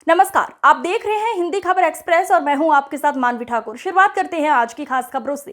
नमस्कार, आप देख रहे हैं हिंदी खबर एक्सप्रेस और मैं हूं आपके साथ मानवी ठाकुर। शुरुआत करते हैं आज की खास खबरों से।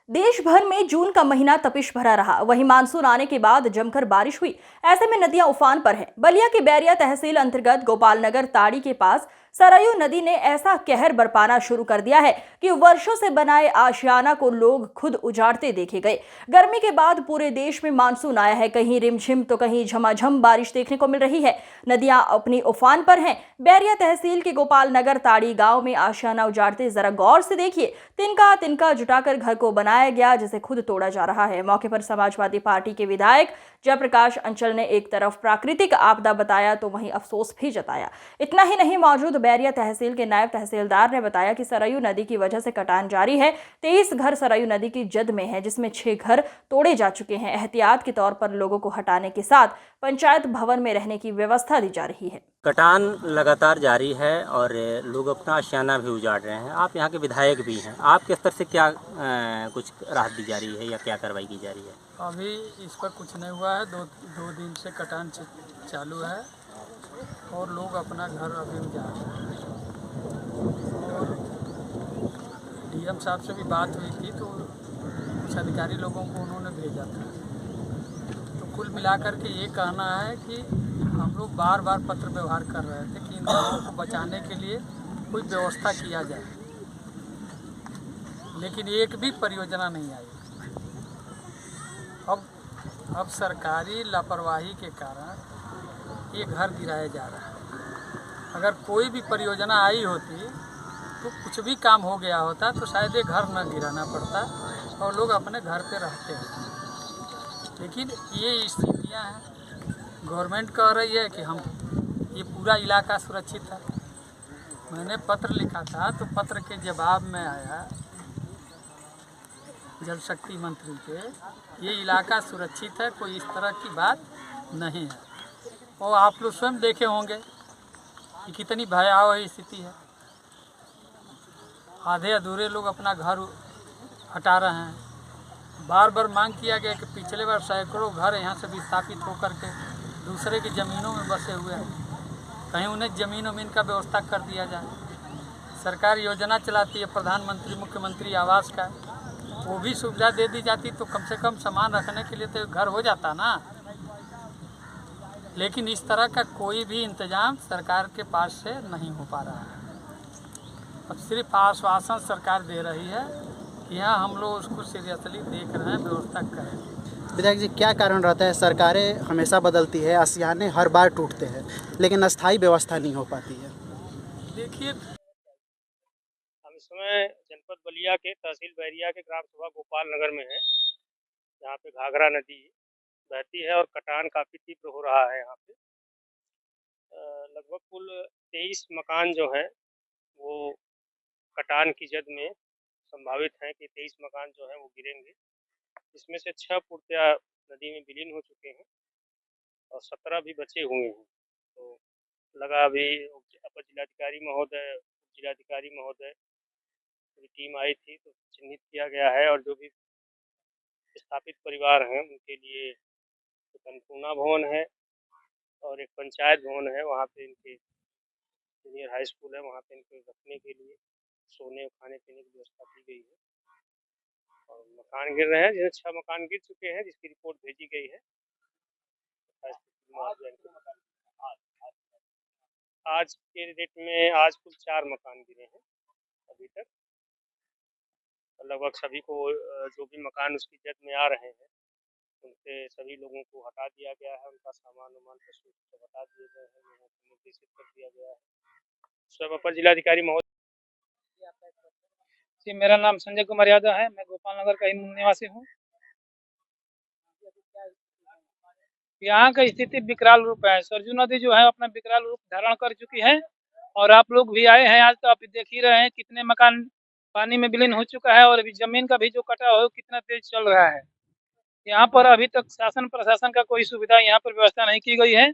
देश भर में जून का महीना तपिश भरा रहा। वहीं मानसून आने के बाद जमकर बारिश हुई। ऐसे में नदियां उफान पर हैं। बलिया की बैरिया तहसील अंतर्गत गोपालनगर ताड़ी के पास सरयू नदी ने ऐसा कहर बरपाना शुरू कर दिया है कि वर्षों से बनाए आशियाना को लोग खुद उजाड़ते देखे गए। गर्मी के बाद पूरे देश में मानसून आया है। कहीं रिमझिम तो कहीं झमाझम बारिश देखने को मिल रही है। नदियां अपनी उफान पर हैं। बैरिया तहसील के गोपालनगर ताड़ी गांव में आशियाना उजाड़ते जरा गौर से देखिए। तिनका तिनका जुटाकर घर को बनाया गया, जिसे खुद तोड़ा जा रहा है। मौके पर समाजवादी पार्टी के विधायक जयप्रकाश अंचल ने एक तरफ प्राकृतिक आपदा बताया तो वहीं अफसोस भी जताया। इतना ही नहीं, मौजूद बैरिया तहसील के नायब तहसीलदार ने बताया कि सरयू नदी की वजह से कटान जारी है। 23 घर सरयू नदी की जद में है, जिसमें 6 घर तोड़े जा चुके हैं। एहतियात के तौर पर लोगों को हटाने के साथ पंचायत भवन में रहने की व्यवस्था दी जा रही है। कटान लगातार जारी है और लोग अपना आशियाना भी उजाड़ रहे हैं। आप यहाँ के विधायक भी हैं, आपके स्तर से क्या कुछ राहत दी जा रही है या क्या कार्रवाई की जा रही है? अभी इस पर कुछ नहीं हुआ है। दो दिन से कटान चालू है और लोग अपना घर अभी उजाड़ रहे हैं। और डीएम साहब से भी बात हुई थी तो कुछ अधिकारी लोगों को उन्होंने भेजा था। तो कुल मिलाकर के ये कहना है कि हम लोग बार बार पत्र व्यवहार कर रहे थे कि इन लोगों को बचाने के लिए कोई व्यवस्था किया जाए, लेकिन एक भी परियोजना नहीं आई। अब सरकारी लापरवाही के कारण ये घर गिराया जा रहा है। अगर कोई भी परियोजना आई होती तो कुछ भी काम हो गया होता तो शायद ये घर न गिराना पड़ता और लोग अपने घर पे रहते हैं। लेकिन ये स्थितियाँ हैं। गवर्नमेंट कह रही है कि हम ये पूरा इलाका सुरक्षित है। मैंने पत्र लिखा था तो पत्र के जवाब में आया जल शक्ति मंत्री के, ये इलाका सुरक्षित है, कोई इस तरह की बात नहीं है। और आप लोग स्वयं देखे होंगे कि कितनी भयावह स्थिति है। आधे अधूरे लोग अपना घर हटा रहे हैं। बार बार मांग किया गया कि पिछले बार सैकड़ों घर यहाँ से विस्थापित होकर के दूसरे की ज़मीनों में बसे हुए हैं। कहीं उन्हें ज़मीन वमीन का व्यवस्था कर दिया जाए। सरकार योजना चलाती है प्रधानमंत्री मुख्यमंत्री आवास का, वो भी सुविधा दे दी जाती तो कम से कम सामान रखने के लिए तो घर हो जाता ना। लेकिन इस तरह का कोई भी इंतजाम सरकार के पास से नहीं हो पा रहा है। अब सिर्फ आश्वासन सरकार दे रही है कि यहाँ हम लोग उसको सीरियसली देख रहे हैं, व्यवस्था करें। विधायक जी, क्या कारण रहता है? सरकारें हमेशा बदलती है, आशियाने हर बार टूटते हैं, लेकिन अस्थायी व्यवस्था नहीं हो पाती है। देखिए, हम इस समय जनपद बलिया के तहसील बैरिया के ग्राम सभा गोपाल नगर में है, जहाँ पे घाघरा नदी बहती है और कटान काफ़ी तीव्र हो रहा है। यहाँ पे लगभग कुल 23 मकान जो हैं वो कटान की जद में संभावित हैं कि 23 मकान जो हैं वो गिरेंगे। इसमें से 6 पूर्तियाँ नदी में विलीन हो चुके हैं और 17 भी बचे हुए हैं। तो लगा अभी अपर जिलाधिकारी महोदय, उप जिलाधिकारी महोदय की टीम आई थी तो चिन्हित किया गया है और जो भी विस्थापित परिवार हैं उनके लिए एक अन्नपूर्णा भवन है और एक पंचायत भवन है। वहाँ पे इनके सीनियर हाई स्कूल है, वहाँ पे इनको रखने के लिए सोने और खाने पीने की व्यवस्था की गई है। और मकान गिर रहे हैं, जिसमें 6 मकान गिर चुके हैं, जिसकी रिपोर्ट भेजी गई है। आज के डेट में आज कुल 4 मकान गिरे हैं अभी तक। लगभग सभी को जो भी मकान उसकी जद में आ रहे हैं उनसे सभी लोगों को हटा दिया गया है। उनका सामान वामान पशु सब हटा दिए गए हैं, लोगों को निर्देशित कर दिया गया है। सब अपर जिलाधिकारी महोदय। जी, मेरा नाम संजय कुमार यादव है। मैं गोपाल नगर का ही मूल निवासी हूँ। यहाँ का स्थिति विकराल रूप है। सरजू नदी जो है अपना विकराल रूप धारण कर चुकी है और आप लोग भी आए हैं आज तो आप देख ही रहे हैं कितने मकान पानी में विलीन हो चुका है और अभी जमीन का भी जो कटा हो कितना तेज चल रहा है। यहाँ पर अभी तक शासन प्रशासन का कोई सुविधा यहाँ पर व्यवस्था नहीं की गई है।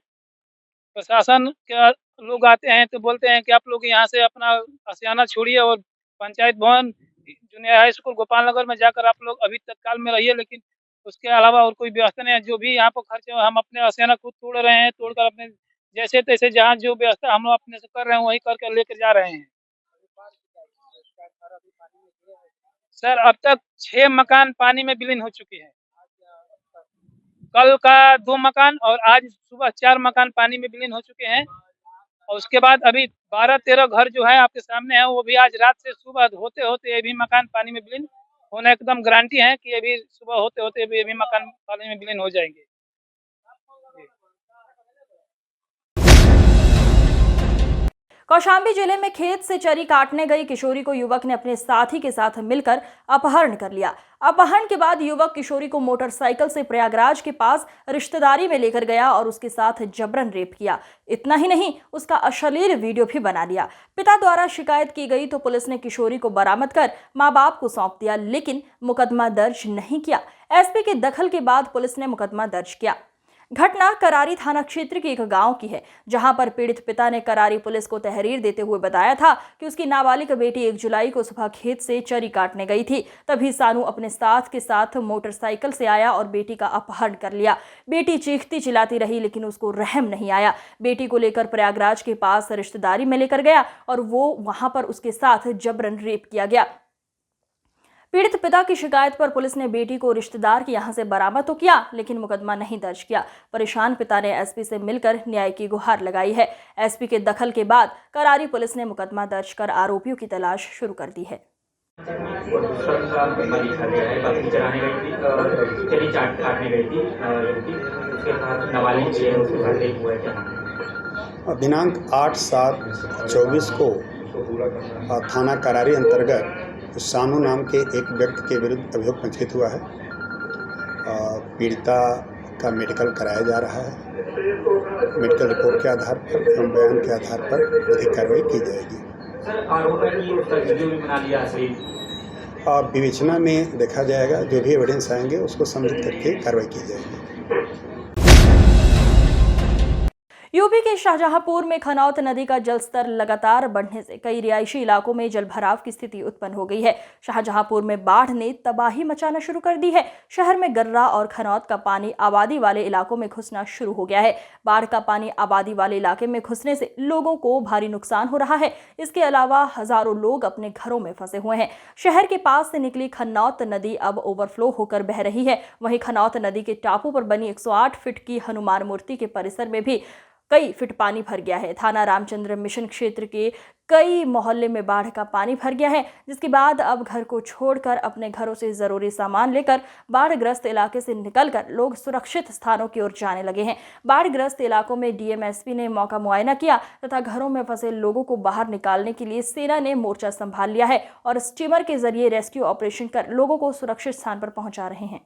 प्रशासन के लोग आते हैं तो बोलते हैं कि आप लोग यहाँ से अपना आशियाना छोड़िए और पंचायत भवन जूनियर हाई स्कूल गोपाल नगर में जाकर आप लोग अभी तत्काल में रहिए, लेकिन उसके अलावा और कोई व्यवस्था नहीं है। जो भी यहाँ पर खर्च है हम अपने आशियाना खुद तोड़ रहे हैं, तोड़कर अपने जैसे तैसे जहाँ जो व्यवस्था हम लोग अपने से कर रहे हैं वही करके लेकर जा रहे हैं। सर अब तक 6 मकान पानी में विलीन हो चुके हैं। कल का 2 मकान और आज सुबह 4 मकान पानी में विलीन हो चुके हैं। और उसके बाद अभी 12-13 घर जो है आपके सामने है, वो भी आज रात से सुबह होते होते ये भी मकान पानी में विलीन होना एकदम गारंटी है कि अभी सुबह होते होते ये भी मकान पानी में विलीन हो जाएंगे। कौशाम्बी जिले में खेत से चरी काटने गई किशोरी को युवक ने अपने साथी के साथ मिलकर अपहरण कर लिया। अपहरण के बाद युवक किशोरी को मोटरसाइकिल से प्रयागराज के पास रिश्तेदारी में लेकर गया और उसके साथ जबरन रेप किया। इतना ही नहीं, उसका अश्लील वीडियो भी बना लिया। पिता द्वारा शिकायत की गई तो पुलिस ने किशोरी को बरामद कर मां बाप को सौंप दिया, लेकिन मुकदमा दर्ज नहीं किया। एसपी के दखल के बाद पुलिस ने मुकदमा दर्ज किया। घटना करारी थाना क्षेत्र के एक गांव की है, जहां पर पीड़ित पिता ने करारी पुलिस को तहरीर देते हुए बताया था कि उसकी नाबालिग बेटी 1 जुलाई को सुबह खेत से चरी काटने गई थी। तभी सानू अपने साथ के साथ मोटरसाइकिल से आया और बेटी का अपहरण कर लिया। बेटी चीखती चिल्लाती रही, लेकिन उसको रहम नहीं आया। बेटी को लेकर प्रयागराज के पास रिश्तेदारी में लेकर गया और वो वहां पर उसके साथ जबरन रेप किया गया। पीड़ित पिता की शिकायत पर पुलिस ने बेटी को रिश्तेदार के यहां से बरामद तो किया, लेकिन मुकदमा नहीं दर्ज किया। परेशान पिता ने एसपी से मिलकर न्याय की गुहार लगाई है। एसपी के दखल के बाद करारी पुलिस ने मुकदमा दर्ज कर आरोपियों की तलाश शुरू कर दी है। और दूसरा का लिखा गया है, बकरी चराने गई थी, चरी काटने गई थी युवती, उसके साथ नाबालिग है, उसके साथ रेप हुआ है। क्या दिनांक 8/7/24 को थाना करारी अंतर्गत सानू नाम के एक व्यक्ति के विरुद्ध अभियोग पंजीकृत हुआ है। पीड़िता का मेडिकल कराया जा रहा है। मेडिकल रिपोर्ट के आधार पर एवं बयान के आधार पर विधिक कार्रवाई की जाएगी। सर आरोप है कि उसका वीडियो भी बना लिया सही। विवेचना में देखा जाएगा, जो भी एविडेंस आएंगे उसको सम्मिलित करके कार्रवाई की जाएगी। यूपी के शाहजहांपुर में खनौत नदी का जलस्तर लगातार बढ़ने से कई रिहायशी इलाकों में जलभराव की स्थिति उत्पन्न हो गई है। शाहजहांपुर में बाढ़ ने तबाही मचाना शुरू कर दी है। शहर में गर्रा और खनौत का पानी आबादी वाले इलाकों में घुसना शुरू हो गया है। बाढ़ का पानी आबादी वाले इलाके में घुसने से लोगों को भारी नुकसान हो रहा है। इसके अलावा हजारों लोग अपने घरों में फंसे हुए हैं। शहर के पास से निकली खनौत नदी अब ओवरफ्लो होकर बह रही है। वहीं खनौत नदी के टापू पर बनी 108 फीट की हनुमान मूर्ति के परिसर में भी कई फीट पानी भर गया है। थाना रामचंद्र मिशन क्षेत्र के कई मोहल्ले में बाढ़ का पानी भर गया है, जिसके बाद अब घर को छोड़कर अपने घरों से जरूरी सामान लेकर बाढ़ग्रस्त इलाके से निकलकर लोग सुरक्षित स्थानों की ओर जाने लगे हैं। बाढ़ग्रस्त इलाकों में डीएमएसपी ने मौका मुआयना किया तथा घरों में फंसे लोगों को बाहर निकालने के लिए सेना ने मोर्चा संभाल लिया है और स्टीमर के जरिए रेस्क्यू ऑपरेशन कर लोगों को सुरक्षित स्थान पर पहुंचा रहे हैं।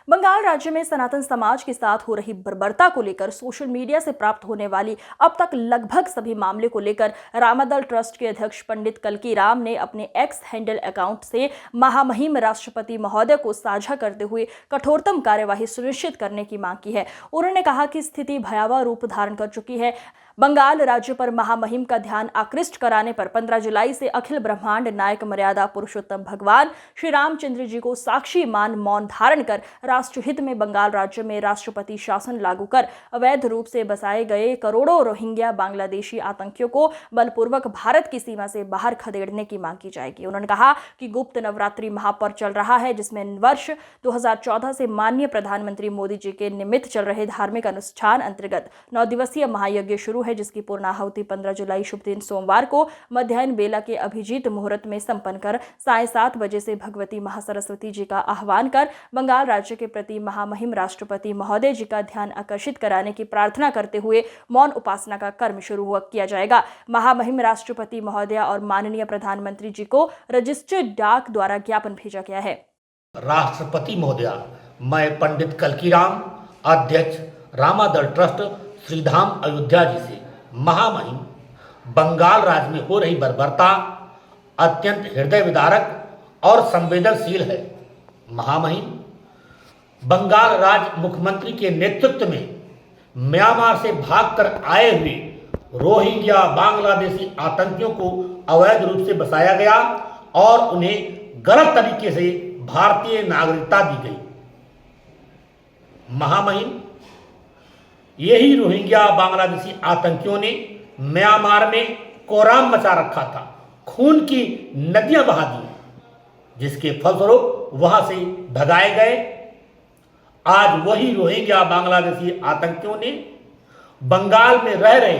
बंगाल राज्य में सनातन समाज के साथ हो रही बर्बरता को लेकर सोशल मीडिया से प्राप्त होने वाली अब तक लगभग सभी मामले को लेकर रामादल ट्रस्ट के अध्यक्ष पंडित कल्की राम ने अपने एक्स हैंडल अकाउंट से महामहिम राष्ट्रपति महोदय को साझा करते हुए कठोरतम कार्यवाही सुनिश्चित करने की मांग की है। उन्होंने कहा कि स्थिति भयावह रूप धारण कर चुकी है। बंगाल राज्य पर महामहिम का ध्यान आकृष्ट कराने पर 15 जुलाई से अखिल ब्रह्मांड नायक मर्यादा पुरुषोत्तम भगवान श्री रामचंद्र जी को साक्षी मान मौन धारण कर राष्ट्रहित में बंगाल राज्य में राष्ट्रपति शासन लागू कर अवैध रूप से बसाए गए करोड़ों रोहिंग्या बांग्लादेशी आतंकियों को बलपूर्वक भारत की सीमा से बाहर खदेड़ने की मांग की जाएगी। उन्होंने कहा कि गुप्त नवरात्रि महापर्व चल रहा है, जिसमें वर्ष 2014 से माननीय प्रधानमंत्री मोदी जी के निमित्त चल रहे धार्मिक अनुष्ठान अंतर्गत 9 दिवसीय महायज्ञ शुरू है, जिसकी पूर्णाहुति 15 जुलाई शुभ दिन सोमवार को मध्याह्न बेला के अभिजीत मुहूर्त में संपन्न कर 7:30 बजे से भगवती महासरस्वती जी का आह्वान कर बंगाल राज्य के प्रति महामहिम राष्ट्रपति महोदय जी का ध्यान आकर्षित कराने की प्रार्थना करते हुए मौन उपासना का कर्म शुरू किया जाएगा। महामहिम राष्ट्रपति महोदय और माननीय प्रधानमंत्री जी को रजिस्टर्ड डाक द्वारा ज्ञापन भेजा गया है। राष्ट्रपति महोदय, मैं पंडित कल्की राम, अध्यक्ष रामादल ट्रस्ट श्रीधाम अयोध्या जी से महामहिम बंगाल राज्य में हो रही बर्बरता अत्यंत हृदय विदारक और संवेदनशील है। महामहिम बंगाल राज्य मुख्यमंत्री के नेतृत्व में म्यांमार से भागकर आए हुए रोहिंग्या बांग्लादेशी आतंकियों को अवैध रूप से बसाया गया और उन्हें गलत तरीके से भारतीय नागरिकता दी गई। महामहिम यही रोहिंग्या बांग्लादेशी आतंकियों ने म्यांमार में कोहराम मचा रखा था, खून की नदियां बहा दी, जिसके फलस्वरूप वहां से भगाए गए। आज वही रोहिंग्या बांग्लादेशी आतंकियों ने बंगाल में रह रहे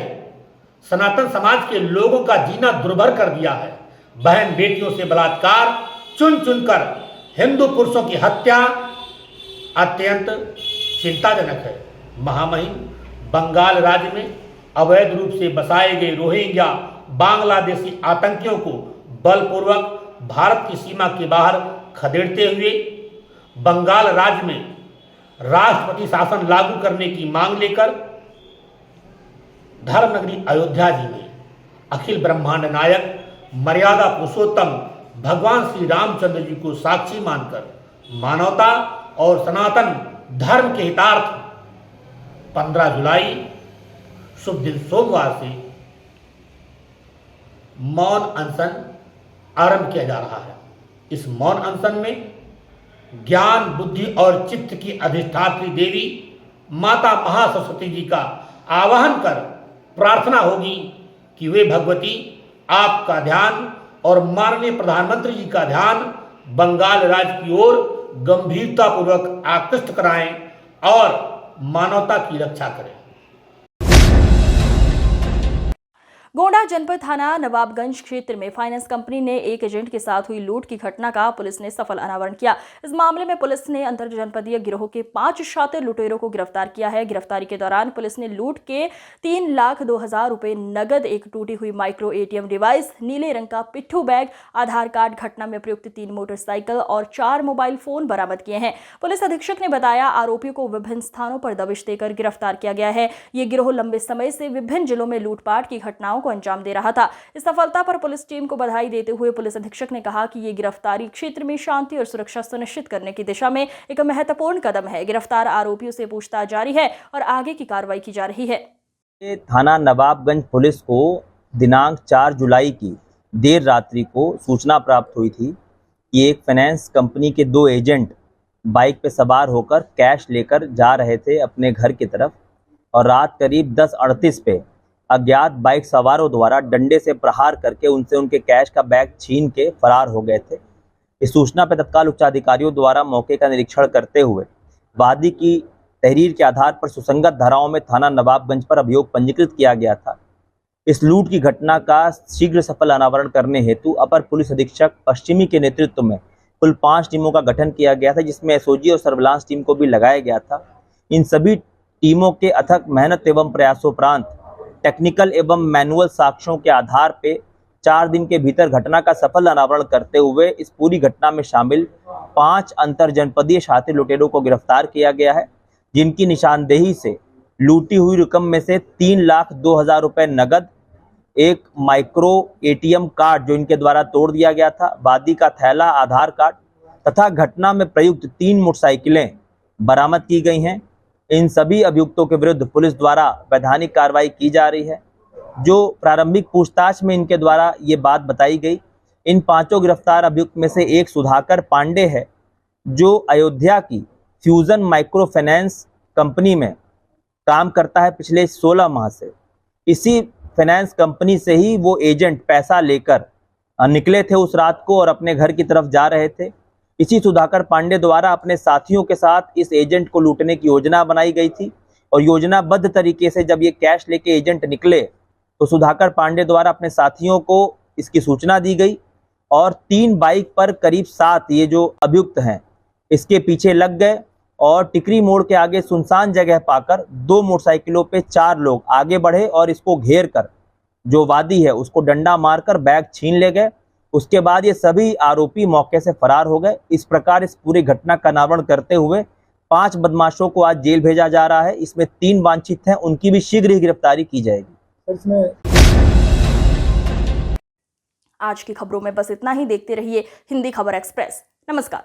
सनातन समाज के लोगों का जीना दुर्भर कर दिया है। बहन बेटियों से बलात्कार, चुन चुनकर हिंदू पुरुषों की हत्या अत्यंत चिंताजनक है। महामहिम बंगाल राज्य में अवैध रूप से बसाए गए रोहिंग्या बांग्लादेशी आतंकियों को बलपूर्वक भारत की सीमा के बाहर खदेड़ते हुए बंगाल राज्य में राष्ट्रपति शासन लागू करने की मांग लेकर धर्मनगरी अयोध्या जी में अखिल ब्रह्मांड नायक मर्यादा पुरुषोत्तम भगवान श्री रामचंद्र जी को साक्षी मानकर मानवता और सनातन धर्म के हितार्थ 15 जुलाई शुभ दिन सोमवार से मौन अनशन आरंभ किया जा रहा है। इस मौन अनशन में ज्ञान, बुद्धि और चित्त की अधिष्ठात्री देवी माता महासरस्वती जी का आवाहन कर प्रार्थना होगी कि वे भगवती आपका ध्यान और माननीय प्रधानमंत्री जी का ध्यान बंगाल राज्य की ओर गंभीरतापूर्वक आकृष्ट कराएं और मानवता की रक्षा करें। गोंडा जनपद थाना नवाबगंज क्षेत्र में फाइनेंस कंपनी ने एक एजेंट के साथ हुई लूट की घटना का पुलिस ने सफल अनावरण किया। इस मामले में पुलिस ने अंतरजनपदीय गिरोह के 5 शातिर लुटेरों को गिरफ्तार किया है। गिरफ्तारी के दौरान पुलिस ने लूट के 3,02,000 रुपए नगद, एक टूटी हुई माइक्रो एटीएम डिवाइस, नीले रंग का पिट्ठू बैग, आधार कार्ड, घटना में प्रयुक्त 3 मोटरसाइकिल और 4 मोबाइल फोन बरामद किए हैं। पुलिस अधीक्षक ने बताया, आरोपियों को विभिन्न स्थानों पर दबिश देकर गिरफ्तार किया गया है। ये गिरोह लंबे समय से विभिन्न जिलों में लूटपाट की घटनाओं को अंजाम दे रहा था। इस सफलता पर पुलिस टीम को बधाई देते हुए पुलिस अधीक्षक ने कहा कि ये गिरफ्तारी क्षेत्र में शांति और सुरक्षा सुनिश्चित करने की दिशा में एक महत्वपूर्ण कदम है। गिरफ्तार आरोपियों से पूछताछ जारी है और आगे की कार्रवाई की जा रही है। थाना नवाबगंज पुलिस को दिनांक 4 जुलाई की देर रात्रि को सूचना प्राप्त हुई थी कि एक फाइनेंस कंपनी के 2 एजेंट बाइक पे सवार होकर कैश लेकर जा रहे थे अपने घर की तरफ और रात करीब 10:38 पे अज्ञात बाइक सवारों द्वारा डंडे से प्रहार करके उनसे उनके कैश का बैग छीन के फरार हो गए थे। इस सूचना पर तत्काल उच्चाधिकारियों द्वारा मौके का निरीक्षण करते हुए वादी की तहरीर के आधार पर सुसंगत धाराओं में थाना नवाबगंज पर अभियोग पंजीकृत किया गया था। इस लूट की घटना का शीघ्र सफल अनावरण करने हेतु अपर पुलिस अधीक्षक पश्चिमी के नेतृत्व में कुल 5 टीमों का गठन किया गया था, जिसमें एसओजी और सर्विलांस टीम को भी लगाया गया था। इन सभी टीमों के अथक मेहनत एवं प्रयासोपरांत टेक्निकल एवं मैनुअल साक्ष्यों के आधार पे 4 दिन के भीतर घटना का सफल अनावरण करते हुए इस पूरी घटना में शामिल 5 अंतरजनपदीय शातिर लुटेरों को गिरफ्तार किया गया है, जिनकी निशानदेही से लूटी हुई रकम में से 3,02,000 रुपए नगद, एक माइक्रो एटीएम कार्ड जो इनके द्वारा तोड़ दिया गया था, वादी का थैला, आधार कार्ड तथा घटना में प्रयुक्त 3 मोटरसाइकिलें बरामद की गई हैं। इन सभी अभियुक्तों के विरुद्ध पुलिस द्वारा वैधानिक कार्रवाई की जा रही है। जो प्रारंभिक पूछताछ में इनके द्वारा ये बात बताई गई, इन 5 गिरफ्तार अभियुक्त में से एक सुधाकर पांडे है, जो अयोध्या की फ्यूजन माइक्रो फाइनेंस कंपनी में काम करता है पिछले 16 माह से। इसी फाइनेंस कंपनी से ही वो एजेंट पैसा लेकर निकले थे उस रात को और अपने घर की तरफ जा रहे थे। इसी सुधाकर पांडे द्वारा अपने साथियों के साथ इस एजेंट को लूटने की योजना बनाई गई थी और योजनाबद्ध तरीके से जब ये कैश लेके एजेंट निकले तो सुधाकर पांडे द्वारा अपने साथियों को इसकी सूचना दी गई और 3 बाइक पर करीब 7 ये जो अभियुक्त हैं इसके पीछे लग गए और टिकरी मोड़ के आगे सुनसान जगह पाकर 2 मोटरसाइकिलों पे 4 लोग आगे बढ़े और इसको घेर कर जो वादी है उसको डंडा मारकर बैग छीन ले गए। उसके बाद ये सभी आरोपी मौके से फरार हो गए। इस प्रकार इस पूरी घटना का अनावरण करते हुए 5 बदमाशों को आज जेल भेजा जा रहा है। इसमें 3 वांछित हैं, उनकी भी शीघ्र ही गिरफ्तारी की जाएगी। आज की खबरों में बस इतना ही। देखते रहिए हिंदी खबर एक्सप्रेस। नमस्कार।